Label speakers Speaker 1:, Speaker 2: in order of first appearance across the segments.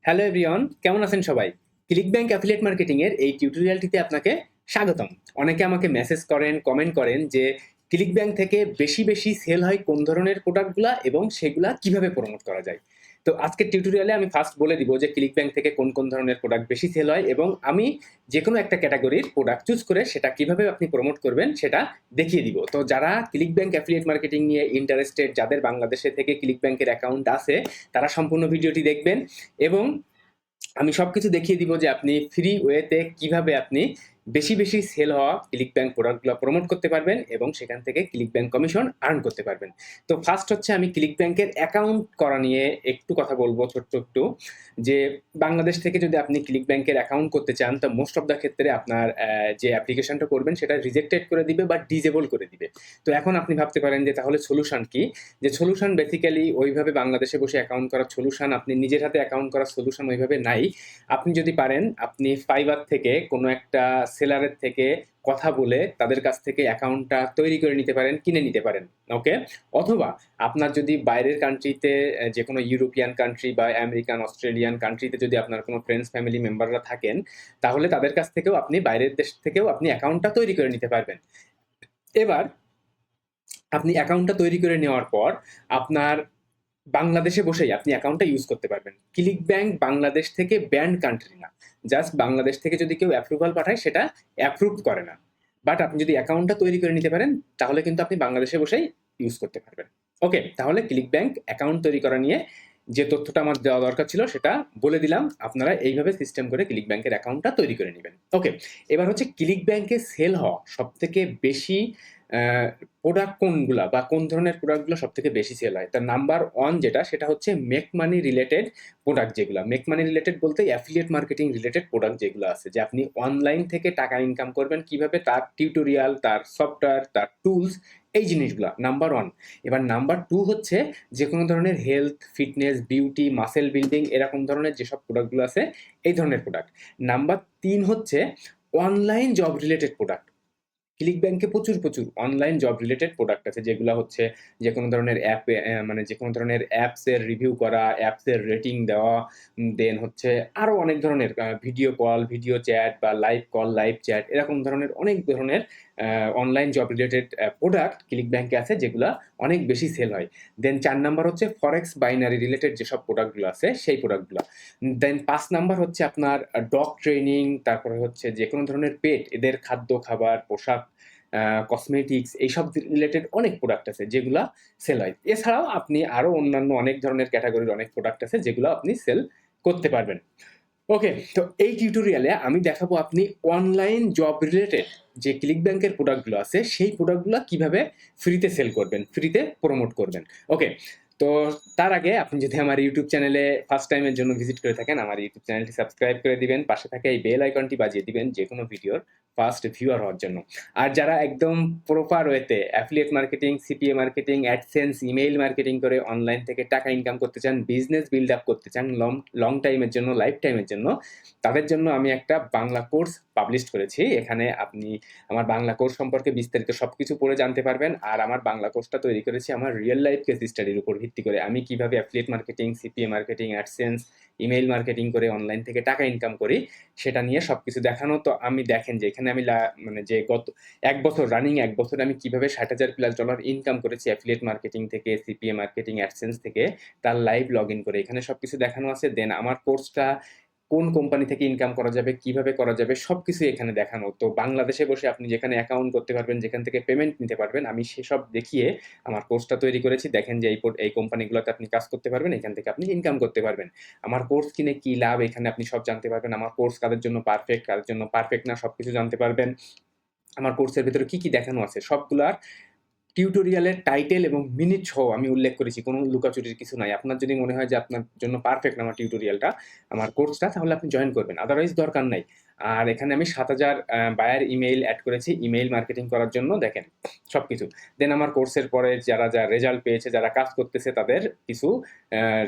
Speaker 1: Hello everyone, কেমন আছেন সবাই? ক্লিক ব্যাংক অ্যাফিলিয়েট মার্কেটিং এর এই টিউটোরিয়ালটিতে আপনাকে স্বাগতম। অনেকে আমাকে মেসেজ করেন, কমেন্ট করেন যে ক্লিক ব্যাংক থেকে বেশি বেশি সেল হয় কোন ধরনের প্রোডাক্টগুলা এবং সেগুলা কিভাবে প্রমোট করা যায়। তো আজকের টিউটোরিয়ালে আমি ফার্স্ট বলে দিব যে ক্লিক ব্যাংক থেকে কোন কোন ধরনের প্রোডাক্ট বেশি সেল হয় এবং আমি যে কোনো একটা ক্যাটাগরির প্রোডাক্ট চুজ করে সেটা কিভাবে আপনি প্রমোট করবেন সেটা দেখিয়ে দিব। তো যারা ক্লিক ব্যাংক অ্যাফিলিয়েট মার্কেটিং নিয়ে ইন্টারেস্টেড, যাদের বাংলাদেশে থেকে ক্লিক ব্যাংকের অ্যাকাউন্ট আছে, তারা সম্পূর্ণ ভিডিওটি দেখবেন এবং আমি সবকিছু দেখিয়ে দিব যে আপনি ফ্রি ওয়েতে কিভাবে আপনি বেশি বেশি সেল হওয়া ক্লিক ব্যাংক প্রোডাক্টগুলো প্রমোট করতে পারবেন এবং সেখান থেকে ক্লিক ব্যাংক কমিশন আর্ন করতে পারবেন। তো ফার্স্ট হচ্ছে আমি ক্লিক ব্যাংকের অ্যাকাউন্ট করা নিয়ে একটু কথা বলবো ছোট্ট একটু, যে বাংলাদেশ থেকে যদি আপনি ক্লিক ব্যাংকের অ্যাকাউন্ট করতে চান তো মোস্ট অফ দ্য ক্ষেত্রে আপনার যে অ্যাপ্লিকেশনটা করবেন সেটা রিজেক্টেড করে দিবে বা ডিজেবল করে দিবে। তো এখন আপনি ভাবতে পারেন যে তাহলে সলিউশন কি? যে সলিউশন বেসিক্যালি ওইভাবে বাংলাদেশে বসে অ্যাকাউন্ট করার সলিউশন, আপনি নিজের হাতে অ্যাকাউন্ট করার সলিউশন ওইভাবে নাই। আপনি যদি পারেন আপনি ফাইবার থেকে কোনো একটা সেলারের থেকে কথা বলে তাদের কাছ থেকে অ্যাকাউন্টটা তৈরি করে নিতে পারেন, কিনে নিতে পারেন। ওকে, অথবা আপনার যদি বাইরের কান্ট্রিতে যে কোনো ইউরোপিয়ান কান্ট্রি বা আমেরিকান, অস্ট্রেলিয়ান কান্ট্রিতে যদি আপনার কোনো ফ্রেন্ডস ফ্যামিলি মেম্বাররা থাকেন, তাহলে তাদের কাছ থেকেও আপনি বাইরের দেশ থেকেও আপনি অ্যাকাউন্টটা তৈরি করে নিতে পারবেন। এবার আপনি অ্যাকাউন্টটা তৈরি করে নেওয়ার পর আপনার বাংলাদেশে বসেই আপনি অ্যাকাউন্টটা ইউজ করতে পারবেন। ক্লিক ব্যাংক বাংলাদেশ থেকে ব্যান্ড কান্ট্রি না, জাস্ট বাংলাদেশ থেকে যদি কেউ অ্যাপ্রুভাল পাঠায় সেটা অ্যাপ্রুভ করে না। বাট আপনি যদি অ্যাকাউন্টটা তৈরি করে নিতে পারেন তাহলে কিন্তু আপনি বাংলাদেশে বসেই ইউজ করতে পারবেন। ওকে, তাহলে ক্লিক ব্যাংক অ্যাকাউন্ট তৈরি করা নিয়ে যে তথ্যটা আমার দেওয়া দরকার ছিল সেটা বলে দিলাম। আপনারা এইভাবে সিস্টেম করে ক্লিক ব্যাংকের অ্যাকাউন্টটা তৈরি করে নেবেন। ওকে, এবার হচ্ছে ক্লিক ব্যাংকে সেল হওয়া সব থেকে বেশি প্রোডাক্ট কোনগুলা বা কোন ধরনের প্রোডাক্টগুলো সব থেকে বেশি সেল হয়। তার নাম্বার ওয়ান যেটা, সেটা হচ্ছে মেক মানি রিলেটেড প্রোডাক্ট। যেগুলো মেক মানি রিলেটেড বলতে অ্যাফিলিয়েট মার্কেটিং রিলেটেড প্রোডাক্ট যেগুলো আছে, যে আপনি অনলাইন থেকে টাকা ইনকাম করবেন কিভাবে, তার টিউটোরিয়াল, তার সফটওয়্যার, তার টুলস, এই জিনিসগুলো নাম্বার ওয়ান। এবার নাম্বার টু হচ্ছে যে কোনো ধরনের health, fitness, beauty, muscle building এরকম ধরনের যেসব প্রোডাক্টগুলো আছে এই ধরনের প্রোডাক্ট। নাম্বার তিন হচ্ছে online job related product. Click ব্যাংকে প্রচুর প্রচুর অনলাইন জব রিলেটেড প্রোডাক্ট আছে, যেগুলো হচ্ছে যে কোনো ধরনের অ্যাপে মানে যে কোনো ধরনের অ্যাপসের রিভিউ করা, অ্যাপসের রেটিং দেওয়া, দেন হচ্ছে আরও অনেক ধরনের ভিডিও কল, ভিডিও চ্যাট বা লাইভ কল, লাইভ চ্যাট, এরকম ধরনের অনেক ধরনের online job related product click ব্যাংকে আছে যেগুলো অনেক বেশি সেল হয়। দেন 4 নাম্বার হচ্ছে ফরেক্স বাইনারি রিলেটেড যেসব প্রোডাক্টগুলো আছে সেই প্রোডাক্টগুলো। দেন 5 নাম্বার হচ্ছে আপনার ডগ ট্রেনিং, তারপরে হচ্ছে যে কোনো ধরনের পেট, এদের খাদ্য, খাবার, পোশাক, কসমেটিক্স, এইসব রিলেটেড অনেক প্রোডাক্ট আছে যেগুলা সেল হয়। এছাড়াও আপনি আরও অন্যান্য অনেক ধরনের ক্যাটাগরির অনেক প্রোডাক্ট আছে যেগুলো আপনি সেল করতে পারবেন। ওকে, তো এই টিউটোরিয়ালে আমি দেখাবো আপনি অনলাইন জব রিলেটেড যে ক্লিক ব্যাংকের প্রোডাক্টগুলো আছে সেই প্রোডাক্টগুলো কিভাবে ফ্রিতে সেল করবেন, ফ্রিতে প্রমোট করবেন। ওকে, তো তার আগে আপনি যদি আমার ইউটিউব চ্যানেলে ফার্স্ট টাইমের জন্য ভিজিট করে থাকেন, আমার ইউটিউব চ্যানেলটি সাবস্ক্রাইব করে দিবেন, পাশে থাকা এই বেল আইকনটি বাজিয়ে দিবেন যে কোনো ভিডিওর ফার্স্ট ভিউয়ার হওয়ার জন্য। আর যারা একদম প্রপার ওয়েতে affiliate marketing, CPA marketing, AdSense, email marketing করে অনলাইন থেকে টাকা ইনকাম করতে চান, বিজনেস বিল্ড আপ করতে চান লং টাইমের জন্য, লাইফ টাইমের জন্য, তাদের জন্য আমি একটা বাংলা কোর্স পাবলিশ করেছি। এখানে আপনি আমার বাংলা কোর্স সম্পর্কে বিস্তারিত সবকিছু পড়ে জানতে পারবেন। আর আমার বাংলা কোর্সটা তৈরি করেছি আমার রিয়েল লাইফ কেস স্টাডির উপর ভিত্তি করে। আমি কিভাবে affiliate marketing, CPA marketing, AdSense, email marketing করে অনলাইন থেকে টাকা ইনকাম করি সেটা নিয়ে সবকিছু দেখানো। তো আমি দেখেন যে এখানে আমি মানে যে গত এক বছর, রানিং এক বছর আমি কিভাবে $60,000+ ইনকাম করেছি অ্যাফিলিয়েট মার্কেটিং থেকে, সিপিএ মার্কেটিং, অ্যাডসেন্স থেকে, তার লাইভ লগ ইন করে এখানে সবকিছু দেখানো আছে। দেন আমার কোর্সটা কোন কোম্পানি থেকে ইনকাম করা যাবে, কিভাবে করা যাবে, সবকিছু এখানে দেখানো। তো বাংলাদেশে বসে আপনি যেখানে অ্যাকাউন্ট করতে পারবেন, যেখান থেকে পেমেন্ট নিতে পারবেন, আমি সেসব দেখিয়ে আমার কোর্সটা তৈরি করেছি। দেখেন যে এই কোম্পানিগুলোতে আপনি কাজ করতে পারবেন, এখান থেকে আপনি ইনকাম করতে পারবেন। আমার কোর্স কিনে কি লাভ এখানে আপনি সব জানতে পারবেন। আমার কোর্স কাদের জন্য পারফেক্ট, কাদের জন্য পারফেক্ট না, সবকিছু জানতে পারবেন। আমার কোর্সের ভিতরে কি কি দেখানো আছে সবগুলার টিউটোরিয়ালের টাইটেল এবং মিনিট সহ আমি উল্লেখ করেছি, কোনো লুকাচুরির কিছু নাই। আপনার যদি মনে হয় যে আপনার জন্য পারফেক্ট আমার টিউটোরিয়ালটা, আমার কোর্সটা, তাহলে আপনি জয়েন করবেন, আদারওয়াইজ দরকার নাই। আর এখানে আমি 7,000 বায়ার ইমেইল অ্যাড করেছি ইমেইল মার্কেটিং করার জন্য, দেখেন সবকিছু। দেন আমার কোর্সের পরে যারা রেজাল্ট পেয়েছে, যারা কাজ করতেছে, তাদের কিছু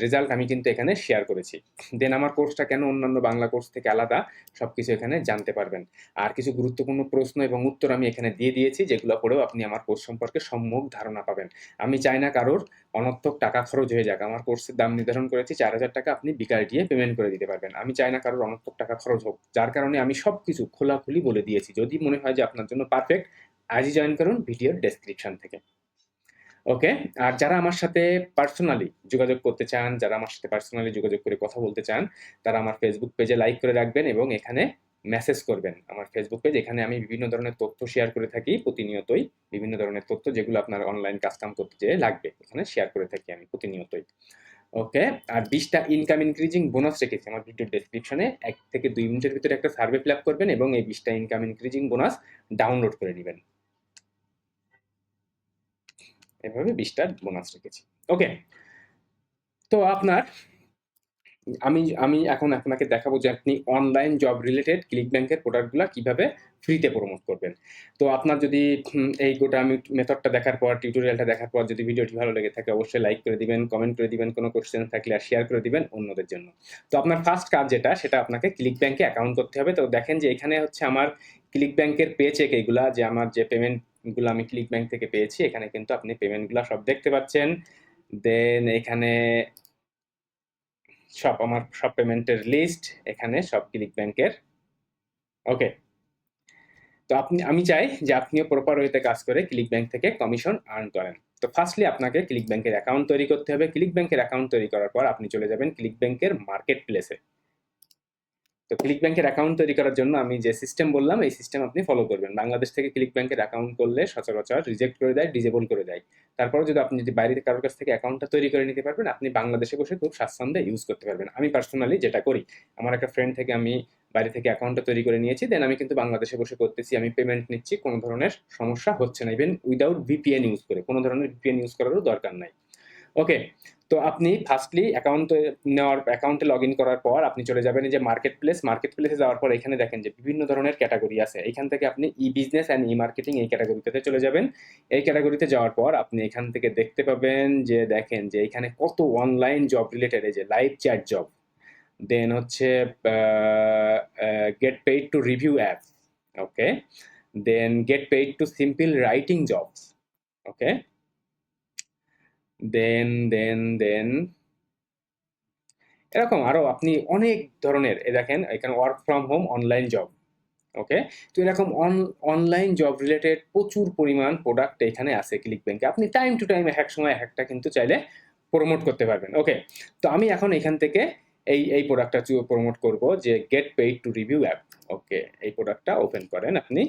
Speaker 1: রেজাল্ট আমি কিন্তু এখানে শেয়ার করেছি। দেন আমার কোর্সটা কেন অন্যান্য বাংলা কোর্স থেকে আলাদা, সবকিছু এখানে জানতে পারবেন। আর কিছু গুরুত্বপূর্ণ প্রশ্ন এবং উত্তর আমি এখানে দিয়ে দিয়েছি, যেগুলো পড়েও আপনি আমার কোর্স সম্পর্কে সম্যক ধারণা পাবেন। আমি চাই না কারোর অনর্থক টাকা খরচ হয়ে যাক। আমার কোর্সের দাম নির্ধারণ করেছি 4,000 টাকা, আপনি বিকাশ দিয়ে পেমেন্ট করে দিতে পারবেন। আমি চাই না কারোর অনর্থক টাকা খরচ হোক, যার কারণে আমি সবকিছু খোলাখুলি বলে দিয়েছি। যদি মনে হয় যে আপনার জন্য পারফেক্ট, আজই জয়েন করুন ভিডিওর ডেসক্রিপশন থেকে। ওকে, আর যারা আমার সাথে পার্সোনালি যোগাযোগ করতে চান, যারা আমার সাথে পার্সোনালি যোগাযোগ করে কথা বলতে চান, তারা আমার ফেসবুক পেজে লাইক করে রাখবেন এবং এখানে মেসেজ করবেন। আমার ফেসবুক পেজ, এখানে আমি বিভিন্ন ধরনের তথ্য শেয়ার করে থাকি প্রতিনিয়তই। বিভিন্ন ধরনের তথ্য যেগুলো আপনার অনলাইন কাজ কাম করতে যেয়ে লাগবে, এখানে শেয়ার করে থাকি আমি প্রতিনিয়তই। ওকে, আর 20টা ইনকাম ইনক্রিজিং বোনাস রেখেছি আমার ভিডিওর ডেসক্রিপশনে। 1 থেকে 2 মিনিটের ভিতরে একটা সার্ভে ফিল আপ করবেন এবং এই 20টা ইনকাম ইনক্রিজিং বোনাস ডাউনলোড করে নেবেন। এভাবে 20টা বোনাস রেখেছি। ওকে, তো আপনার আমি আমি এখন আপনাকে দেখাবো যে আপনি অনলাইন জব রিলেটেড ক্লিকব্যাংকের প্রোডাক্টগুলা কিভাবে ফ্রিতে প্রমোট করবেন। তো আপনার যদি এই গোটা আমি মেথডটা দেখার পর, টিউটোরিয়ালটা দেখার পর যদি ভিডিওটি ভালো লেগে থাকে, অবশ্যই লাইক করে দিবেন, কমেন্ট করে দিবেন, কোনো কোয়েশ্চেন থাকলে আর শেয়ার করে দিবেন অন্যদের জন্য। তো আপনার ফার্স্ট কাজ যেটা, সেটা আপনাকে ক্লিকব্যাংকে অ্যাকাউন্ট করতে হবে। তো দেখেন যে এখানে হচ্ছে আমার ক্লিকব্যাংকের পে চেক, এগুলা যে আমার যে পেমেন্টগুলো আমি ক্লিকব্যাংক থেকে পেয়েছি, এখানে কিন্তু আপনি পেমেন্টগুলো সব দেখতে পাচ্ছেন। দেন এখানে আমার সব পেমেন্টের লিস্ট, এখানে সব ক্লিকব্যাংকের। ওকে, তো আমি চাই যে আপনিও প্রপার ওয়েতে কাজ করে ক্লিকব্যাংক থেকে কমিশন আর্ন করেন। তো ফার্স্টলি আপনাকে ক্লিকব্যাংকের অ্যাকাউন্ট তৈরি করতে হবে। ক্লিকব্যাংকের অ্যাকাউন্ট তৈরি করার পর আপনি চলে যাবেন ক্লিকব্যাংকের মার্কেট প্লেসে। তো ক্লিকব্যাংকের অ্যাকাউন্ট তৈরি করার জন্য আমি যে সিস্টেম বললাম, এই সিস্টেম আপনি ফলো করবেন। বাংলাদেশ থেকে ক্লিকব্যাংকের অ্যাকাউন্ট করলে সচরাচর রিজেক্ট করে দেয়, ডিজেবল করে দেয়। তারপরে যদি বাইরে কারোর কাছ থেকে অ্যাকাউন্টটা তৈরি করে নিতে পারবেন, আপনি বাংলাদেশে বসে খুব স্বাচ্ছন্দ্যে ইউজ করতে পারবেন। আমি পার্সোনালি যেটা করি, আমার একটা ফ্রেন্ড থেকে আমি বাইরে থেকে অ্যাকাউন্টটা তৈরি করে নিয়েছি, দেন আমি কিন্তু বাংলাদেশে বসে করতেছি, আমি পেমেন্ট নিচ্ছি, কোনো ধরনের সমস্যা হচ্ছে না। ইভেন উইদাউট ভিপিএন ইউজ করে, কোনো ধরনের ভিপিএন ইউজ করারও দরকার নাই। ওকে, তো আপনি ফার্স্টলি অ্যাকাউন্টে লগ ইন করার পর আপনি চলে যাবেন এই যে মার্কেট প্লেসে যাওয়ার পর এখানে দেখেন যে বিভিন্ন ধরনের ক্যাটাগরি আছে। এখান থেকে আপনি ই বিজনেস অ্যান্ড ই মার্কেটিং এই ক্যাটাগরিতে চলে যাবেন। এই ক্যাটাগরিতে যাওয়ার পর আপনি এখান থেকে দেখতে পাবেন যে দেখেন যে এখানে কত অনলাইন জব রিলেটেড, এই যে লাইভ চ্যাট জব, দেন হচ্ছে get paid to review apps, okay, then get paid to simple writing jobs, okay, then then then এরকম আরো আপনি অনেক ধরনের, দেখেন এখানে work from home online job, okay. তো এরকম অনলাইন জব রিলেটেড প্রচুর পরিমাণ প্রোডাক্ট এখানে আছে ক্লিকব্যাংকে। আপনি টাইম টু টাইম এক সময় একটা কিন্তু চাইলে প্রমোট করতে পারবেন। ওকে, তো আমি এখন এখান থেকে এই প্রোডাক্টটা প্রমোট করব, যে get paid to review app. Okay, এই প্রোডাক্টটা ওপেন করেন আপনি।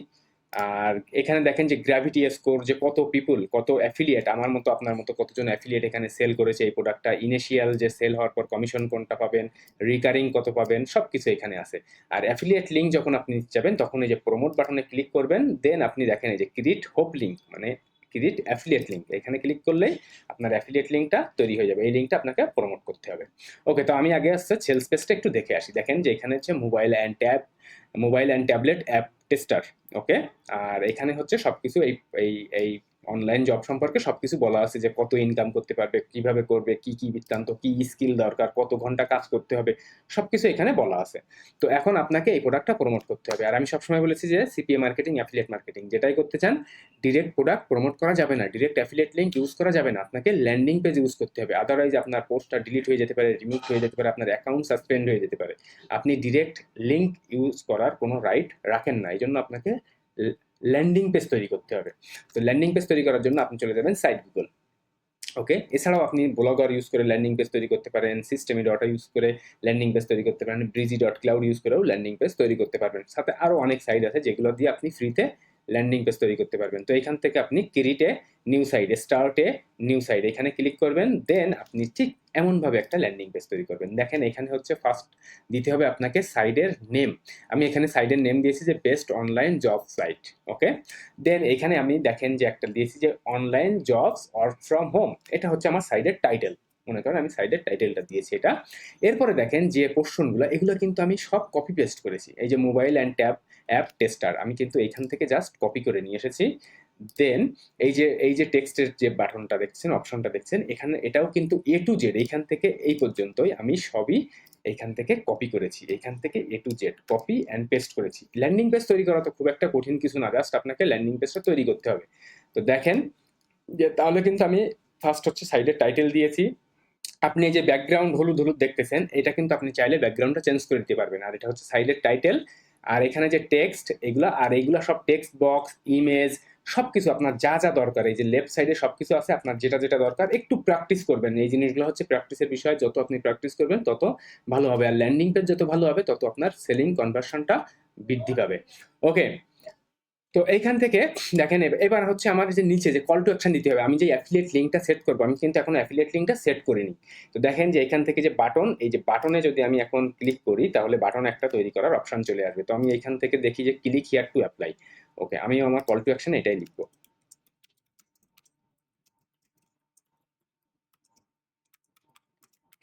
Speaker 1: আর এখানে দেখেন যে গ্র্যাভিটি স্কোর, যে কত পিপুল, কত অ্যাফিলিয়েট, আমার মতো আপনার মতো কতজন অ্যাফিলিয়েট এখানে সেল করেছে এই প্রোডাক্টটা, ইনিশিয়াল যে সেল হওয়ার পর কমিশন কোনটা পাবেন, রিকারিং কত পাবেন, সব কিছু এখানে আছে। আর অ্যাফিলিয়েট লিঙ্ক যখন আপনি যাবেন, তখন এই যে প্রমোট বাটনে ক্লিক করবেন, দেন আপনি দেখেন এই যে ক্রিয়েট হোপ লিঙ্ক, মানে ক্রিয়েট অ্যাফিলিয়েট লিঙ্ক, এখানে ক্লিক করলেই আপনার অ্যাফিলিয়েট লিঙ্কটা তৈরি হয়ে যাবে। এই লিঙ্কটা আপনাকে প্রমোট করতে হবে। ওকে, তো আমি আগে আসছে সেলস পেজটা একটু দেখে আসি। দেখেন যে এখানে হচ্ছে mobile and tablet app tester, okay. আর এখানে হচ্ছে সবকিছু এই এই এই অনলাইন জব সম্পর্কে সবকিছু বলা আছে, যে কত ইনকাম করতে পারবে, কিভাবে করবে, কি কি বৃত্তান্ত, কি স্কিল দরকার, কত ঘন্টা কাজ করতে হবে, সবকিছু এখানে বলা আছে। তো এখন আপনাকে এই প্রোডাক্টটা প্রমোট করতে হবে। আর আমি সবসময় বলেছি যে সিপিএ মার্কেটিং, অ্যাফিলিয়েট মার্কেটিং যেটাই করতে চান, ডিরেক্ট প্রোডাক্ট প্রমোট করা যাবে না, ডিরেক্ট অ্যাফিলিয়েট লিঙ্ক ইউজ করা যাবে না, আপনাকে ল্যান্ডিং পেজ ইউজ করতে হবে। আদারওয়াইজ আপনার পোস্টটা ডিলিট হয়ে যেতে পারে, রিমুভ হয়ে যেতে পারে, আপনার অ্যাকাউন্ট সাসপেন্ড হয়ে যেতে পারে। আপনি ডিরেক্ট লিঙ্ক ইউজ করার কোনো রাইট রাখেন না, এই জন্য আপনাকে ল্যান্ডিং পেজ তৈরি করতে হবে। তো ল্যান্ডিং পেজ তৈরি করার জন্য আপনি চলে যাবেন সাইট গুগল, ওকে। এছাড়াও আপনি ব্লগার ইউজ করে ল্যান্ডিং পেজ তৈরি করতে পারেন, সিস্টেমি ডট ইউজ করে ল্যান্ডিং পেজ তৈরি করতে পারেন, ব্রিজি ডট ক্লাউড ইউজ করেও ল্যান্ডিং পেজ তৈরি করতে পারবেন। সাথে আরও অনেক সাইট আছে যেগুলো দিয়ে আপনি ফ্রিতে ল্যান্ডিং পেজ তৈরি করতে পারবেন। তো এখান থেকে আপনি ক্রিয়েটে নিউ সাইট, স্টার্টে নিউ সাইট, এখানে ক্লিক করবেন, দেন আপনি ঠিক এমনভাবে একটা ল্যান্ডিং পেজ তৈরি করবেন। দেখেন এখানে হচ্ছে ফার্স্ট দিতে হবে আপনাকে সাইডের নেম। আমি এখানে সাইডের নেম দিয়েছি যে বেস্ট অনলাইন জব সাইট, ওকে। দেন এখানে আমি দেখেন যে একটা দিয়েছি যে online jobs work from home, এটা হচ্ছে আমার সাইডের টাইটেল। মনে করেন আমি সাইডের টাইটেলটা দিয়েছি এটা। এরপরে দেখেন যে পোর্শনগুলো, এগুলো কিন্তু আমি সব কপি পেস্ট করেছি। এই যে মোবাইল অ্যান্ড অ্যাপ টেস্টার, আমি কিন্তু এখান থেকে জাস্ট কপি করে নিয়ে এসেছি। দেন এই যে টেক্সটের যে বাটনটা দেখছেন, অপশনটা দেখছেন, এখানে এটাও কিন্তু এ টু জেড, এইখান থেকে এই পর্যন্তই আমি সবই এখান থেকে কপি করেছি, এখান থেকে A to Z copy and paste করেছি। ল্যান্ডিং পেজ তৈরি করা তো খুব একটা কঠিন কিছু না, জাস্ট আপনাকে ল্যান্ডিং পেজটা তৈরি করতে হবে। তো দেখেন যে তাহলে কিন্তু আমি ফার্স্ট হচ্ছে সাইডের টাইটেল দিয়েছি। আপনি এই যে ব্যাকগ্রাউন্ড হলুদ হলুদ দেখতেছেন, এটা কিন্তু আপনি চাইলে ব্যাকগ্রাউন্ডটা চেঞ্জ করে দিতে পারবেন। আর এটা হচ্ছে সাইডের টাইটেল, আর এখানে যে টেক্সট এগুলা, আর এইগুলা সব টেক্সট বক্স, ইমেজ, সবকিছু আপনার যা যা দরকার, এই যে লেফট সাইডে সবকিছু আছে, আপনার যেটা যেটা দরকার একটু প্র্যাকটিস করবেন। এই জিনিসগুলো হচ্ছে প্র্যাকটিসের বিষয়, যত আপনি প্র্যাকটিস করবেন তত ভালো হবে, আর ল্যান্ডিং পেজ যত ভালো হবে তত আপনার সেলিং কনভার্সনটা বৃদ্ধি পাবে। ওকে, তো এইখান থেকে দেখেন এবার হচ্ছে আমার যে নিচে যে কল টু অ্যাকশন দিতে হবে, আমি যে অ্যাফিলিয়েট লিঙ্কটা সেট করবো, আমি কিন্তু এখন অ্যাফিলিয়েট লিঙ্কটা সেট করিনি। তো দেখেন যে এখান থেকে যে বাটন, এই যে বাটনে যদি আমি এখন ক্লিক করি তাহলে বাটন একটা তৈরি করার অপশন চলে আসবে। তো আমি এখান থেকে দেখি যে click here to apply. Okay, আমি আমার কল টু অ্যাকশন এটাই লিখবো,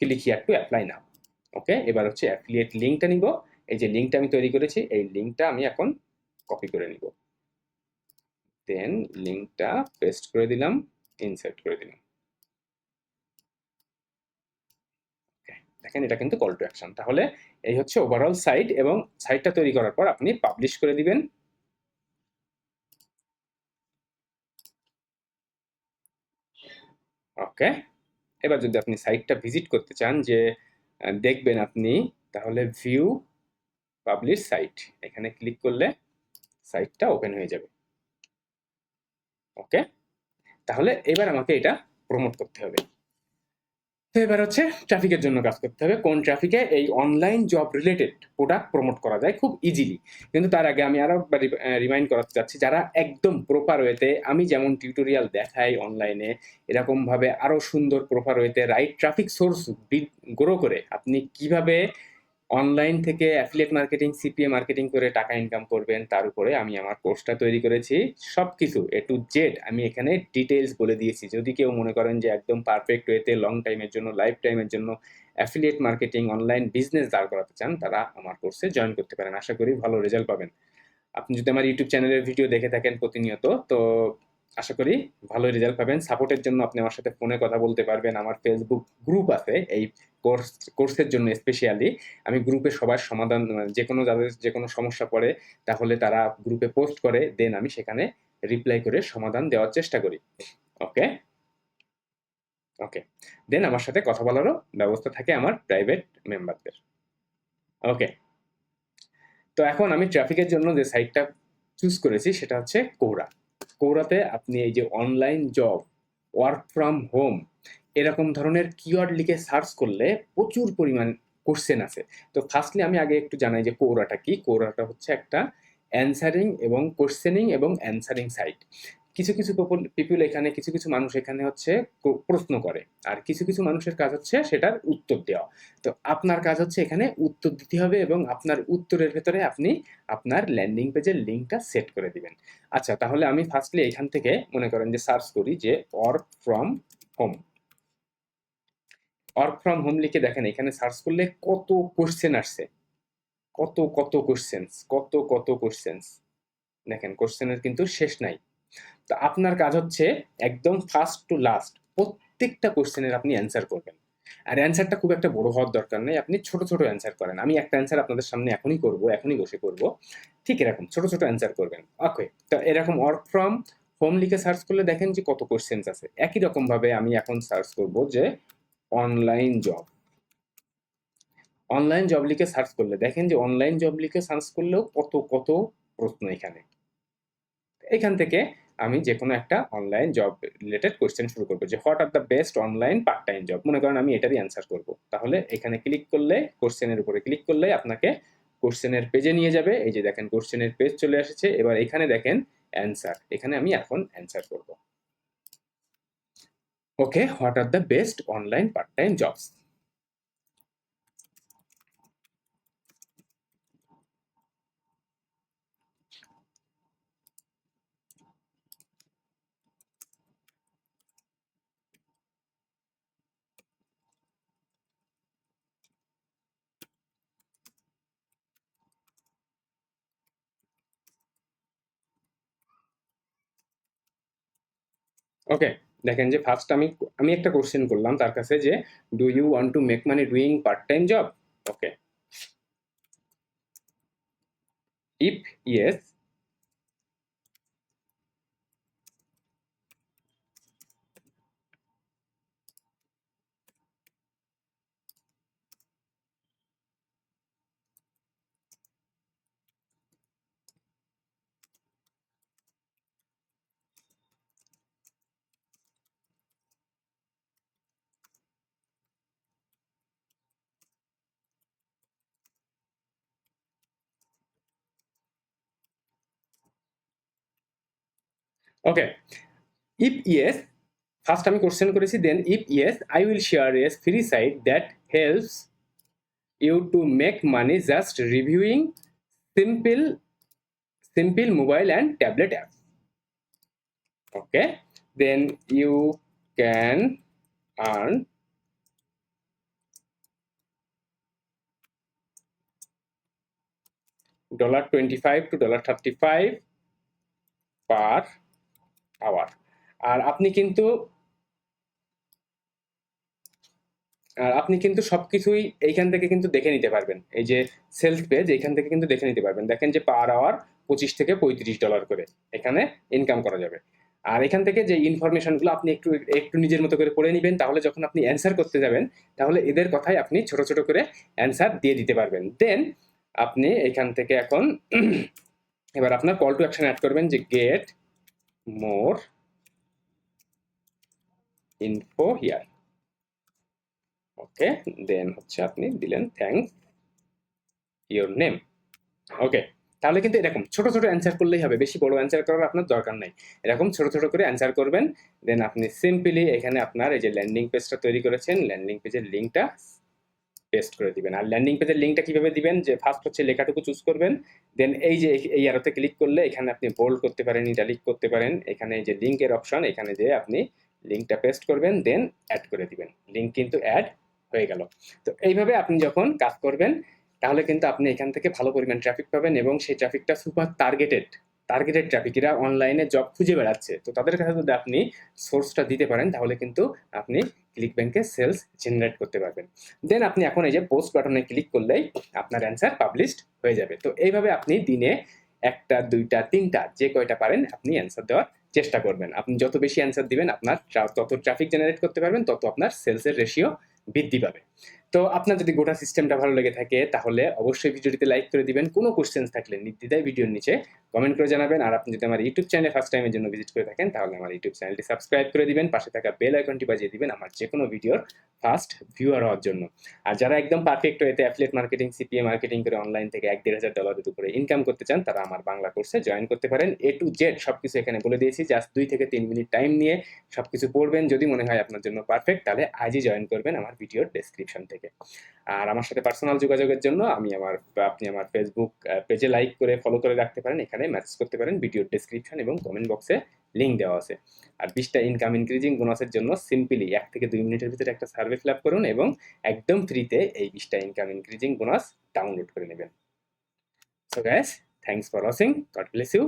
Speaker 1: click here to apply now. Okay, এবার হচ্ছে অ্যাফিলিয়েট লিঙ্কটা নিব, এই যে লিঙ্কটা আমি তৈরি করেছি এই লিঙ্কটা আমি এখন কপি করে নিব, দেন লিঙ্কটা পেস্ট করে দিলাম, ইনসার্ট করে দিলাম। দেখেন এটা কিন্তু কল টু অ্যাকশন। তাহলে এই হচ্ছে ওভারঅল সাইট, এবং সাইটটা তৈরি করার পর আপনি পাবলিশ করে দিবেন। ওকে, এবার যদি আপনি সাইটটা ভিজিট করতে চান, যে দেখবেন আপনি, তাহলে ভিউ পাবলিশ সাইট এখানে ক্লিক করলে সাইটটা ওপেন হয়ে যাবে। ওকে, তাহলে এবার আমাকে এটা প্রমোট করতে হবে। তো এবার হচ্ছে ট্রাফিকের জন্য কাজ করতে হবে, কোন ট্রাফিকে এই online job related product promote করা যায় খুব ইজিলি। কিন্তু তার আগে আমি আরো একবার রিমাইন্ড করাতে চাচ্ছি, যারা একদম প্রপার ওয়েতে আমি যেমন টিউটোরিয়াল দেখাই অনলাইনে, এরকম ভাবে আরো সুন্দর প্রপার ওয়েতে রাইট ট্রাফিক সোর্স গ্রো করে আপনি কিভাবে অনলাইন থেকে অ্যাফিলিয়েট মার্কেটিং, সিপিএ মার্কেটিং করে টাকা ইনকাম করবেন, তার উপরে আমি আমার কোর্সটা তৈরি করেছি। সবকিছু এ টু জেড আমি এখানে ডিটেইলস বলে দিয়েছি। যদি কেউ মনে করেন যে একদম পারফেক্ট ওয়েতে লং টাইমের জন্য, লাইফ টাইমের জন্য অ্যাফিলিয়েট মার্কেটিং অনলাইন বিজনেস দাঁড় করাতে চান, তারা আমার কোর্সে জয়েন করতে পারেন, আশা করি ভালো রেজাল্ট পাবেন। আপনি যদি আমার ইউটিউব চ্যানেলের ভিডিও দেখে থাকেন প্রতিনিয়ত, তো আশা করি ভালো রেজাল্ট পাবেন। সাপোর্টের জন্য আপনি আমার সাথে ফোনে কথা বলতে পারবেন, আমার ফেসবুক গ্রুপ আছে এই কোর্সের জন্য স্পেশালি। আমি গ্রুপে সবার সমাধান, যে কোনো যাদের যে কোনো সমস্যা পড়ে তাহলে তারা গ্রুপে পোস্ট করে, দেন আমি সেখানে রিপ্লাই করে সমাধান দেওয়ার চেষ্টা করি। ওকে, ওকে, দেন আমার সাথে কথা বলারও ব্যবস্থা থাকে আমার প্রাইভেট মেম্বারদের। ওকে, তো এখন আমি ট্রাফিকের জন্য যে সাইটটা চুজ করেছি সেটা হচ্ছে কোরা। কোরাতে আপনি এই যে online job, work from home, এরকম ধরনের কিওয়ার্ড লিখে সার্চ করলে প্রচুর পরিমাণ কোশ্চেন আছে। তো ফার্স্টলি আমি আগে একটু জানাই যে কোরাটা কি। কোরাটা হচ্ছে একটা অ্যান্সারিং এবং কোশ্চেনিং এবং অ্যান্সারিং সাইট। কিছু কিছু পিপুল এখানে, কিছু কিছু মানুষ এখানে হচ্ছে প্রশ্ন করে, আর কিছু কিছু মানুষের কাজ হচ্ছে সেটার উত্তর দেওয়া। তো আপনার কাজ হচ্ছে এখানে উত্তর দিতে হবে, এবং আপনার উত্তরের ভেতরে আপনি আপনার ল্যান্ডিং পেজের লিঙ্কটা সেট করে দিবেন। আচ্ছা, তাহলে আমি ফার্স্টলি এখান থেকে মনে করেন যে সার্চ করি যে work from home. Work from home লিখে দেখেন এখানে সার্চ করলে কত কোশ্চেন আসছে, কত কত কোশ্চেন্স, কত কত কোশ্চেন্স। দেখেন কোশ্চেনের কিন্তু শেষ নাই। তো আপনার কাজ হচ্ছে একদম ফার্স্ট টু লাস্ট প্রত্যেকটা কোশ্চেনের আপনি অ্যান্সার করবেন। আর অ্যান্সারটা খুব একটা বড় হওয়ার দরকার নেই, আপনি ছোট ছোট অ্যান্সার করেন। আমি একটা অ্যান্সার আপনাদের সামনে এখনই করব, এখনই বসে করব, ঠিক এরকম ছোট ছোট অ্যান্সার করবেন। ওকে, তো এরকম ওয়ার্ক ফ্রম হোম লিখে সার্চ করলে দেখেন যে কত কোশ্চেন্স আছে। একই রকম ভাবে আমি এখন সার্চ করব যে অনলাইন জব। অনলাইন জব লিখে সার্চ করলে দেখেন যে অনলাইন জব লিখে সার্চ করলেও কত কত প্রশ্ন এখানে। এখান থেকে আমি যে কোনো একটা অনলাইন জব রিলেটেড কোশ্চেন শুরু করবো, যে what are the best online part time job. মনে করেন আমি এটারই অ্যান্সার করব, তাহলে এখানে ক্লিক করলে, কোশ্চেনের উপরে ক্লিক করলে আপনাকে কোশ্চেনের পেজে নিয়ে যাবে। এই যে দেখেন কোশ্চেনের পেজ চলে এসেছে। এবার এখানে দেখেন অ্যান্সার, এখানে আমি এখন অ্যান্সার করব। Okay, what are the best online part time jobs. Okay, দেখেন যে ফার্স্ট আমি আমি একটা কোশ্চেন করলাম তার কাছে যে do you want to make money doing part time job. Okay, if yes okay, if yes, first আমি কোশ্চেন করেছি, then if yes I will share a free site that helps you to make money just reviewing simple mobile and tablet apps. Okay, then you can earn $25 to $35 per hour. আর আপনি কিন্তু সবকিছুই এইখান থেকে কিন্তু দেখে নিতে পারবেন। এই যে সেলস পেজ, এইখান থেকে কিন্তু দেখে নিতে পারবেন। দেখেন যে পার আওয়ার $25 থেকে $35 করে এখানে ইনকাম করা যাবে। আর এখান থেকে যে ইনফরমেশনগুলো আপনি একটু একটু নিজের মতো করে পড়ে নেবেন, তাহলে যখন আপনি অ্যান্সার করতে যাবেন তাহলে এদের কথাই আপনি ছোট ছোট করে অ্যান্সার দিয়ে দিতে পারবেন। দেন আপনি এখান থেকে এখন এবার আপনার কল টু অ্যাকশন অ্যাড করবেন যে গেট মোর ইনফো হিয়ার। ওকে, দেন হচ্ছে আপনি দিলেন থ্যাঙ্কস ইওর নেম। ওকে, তাহলে কিন্তু এরকম ছোট ছোট অ্যান্সার করলেই হবে, বেশি বড় অ্যান্সার করার আপনার দরকার নাই। এরকম ছোট ছোট করে অ্যান্সার করবেন। দেন আপনি সিম্পলি এখানে আপনার এই যে ল্যান্ডিং পেজটা তৈরি করেছেন, ল্যান্ডিং পেজের লিঙ্কটা পেস্ট করে দিবেন। আর ল্যান্ডিং পেজের লিঙ্কটা কিভাবে দিবেন, যে ফার্স্ট হচ্ছে লেখাটুকু চুজ করবেন, দেন এই যে এই অ্যারোতে ক্লিক করলে এখানে আপনি বোল্ড করতে পারেন, ইটালিক করতে পারেন, এখানে এই যে লিঙ্কের অপশন, এখানে যে আপনি লিঙ্কটা পেস্ট করবেন, দেন অ্যাড করে দিবেন। লিঙ্ক কিন্তু অ্যাড হয়ে গেল। তো এইভাবে আপনি যখন কাজ করবেন তাহলে কিন্তু আপনি এখান থেকে ভালো পরিমাণ ট্রাফিক পাবেন, এবং সেই ট্রাফিকটা সুপার টার্গেটেড ট্রাফিক, এরা অনলাইনে জব খুঁজে বেড়াচ্ছে। তো তাদের কাছে যদি আপনি সোর্সটা দিতে পারেন তাহলে কিন্তু আপনি ক্লিকব্যাঙ্কে সেলস জেনারেট করতে পারবেন। দেন আপনি এখন এই যে পোস্ট বাটনে ক্লিক করলেই আপনার অ্যান্সার পাবলিশড হয়ে যাবে। তো এইভাবে আপনি দিনে 1টা 2টা 3টা যে কয়টা পারেন আপনি অ্যান্সার দেওয়ার চেষ্টা করবেন। আপনি যত বেশি অ্যান্সার দিবেন আপনার তত ট্রাফিক জেনারেট করতে পারবেন, তত আপনার সেলসের রেশিও বৃদ্ধি পাবে। তো আপনার যদি গোটা সিস্টেমটা ভালো লেগে থাকে তাহলে অবশ্যই ভিডিওটিতে লাইক করে দিবেন। কোনো কোশ্চেন্স থাকলে নির্দ্বিধায় ভিডিওর নিচে কমেন্ট করে জানাবেন। আর আপনি যদি আমার ইউটিউব চ্যানেলে ফার্স্ট টাইমের জন্য ভিজিট করে থাকেন তাহলে আমার ইউটিউব চ্যানেলটি সাবস্ক্রাইব করে দিবেন, পাশে থাকা বেল আইকনটি বাজিয়ে দিবেন আমার যে কোনো ভিডিওর ফার্স্ট ভিউয়ার হওয়ার জন্য। আর যারা একদম পারফেক্ট ওয়েতে অ্যাফিলিয়েট মার্কেটিং, সিপিএ মার্কেটিং করে অনলাইন থেকে $1-1,500 উপরে ইনকাম করতে চান তারা আমার বাংলা কোর্সে জয়েন করতে পারেন। A to Z সবকিছু এখানে বলে দিয়েছি, জাস্ট 2 থেকে 3 মিনিট টাইম নিয়ে সবকিছু পড়বেন। যদি মনে হয় আপনার জন্য পারফেক্ট তাহলে আজই জয়েন করবেন আমার ভিডিওর ডেসক্রিপশন থেকে। আর আমার সাথে পার্সোনাল যোগাযোগের জন্য আপনি আমার ফেসবুক পেজে লাইক করে ফলো করে রাখতে পারেন, এখানে মেসেজ করতে পারেন, ভিডিওর ডেসক্রিপশন এবং কমেন্ট বক্সে লিঙ্ক দেওয়া আছে। আর 20টা ইনকাম ইনক্রিজিং বোনাসের জন্য সিম্পলি 1 থেকে 2 মিনিটের ভিতরে একটা সার্ভে ফিল আপ করুন এবং একদম ফ্রিতে এই 20টা ইনকাম ইনক্রিজিং বোনাস ডাউনলোড করে নেবেন। So guys, thanks for watching, God bless you.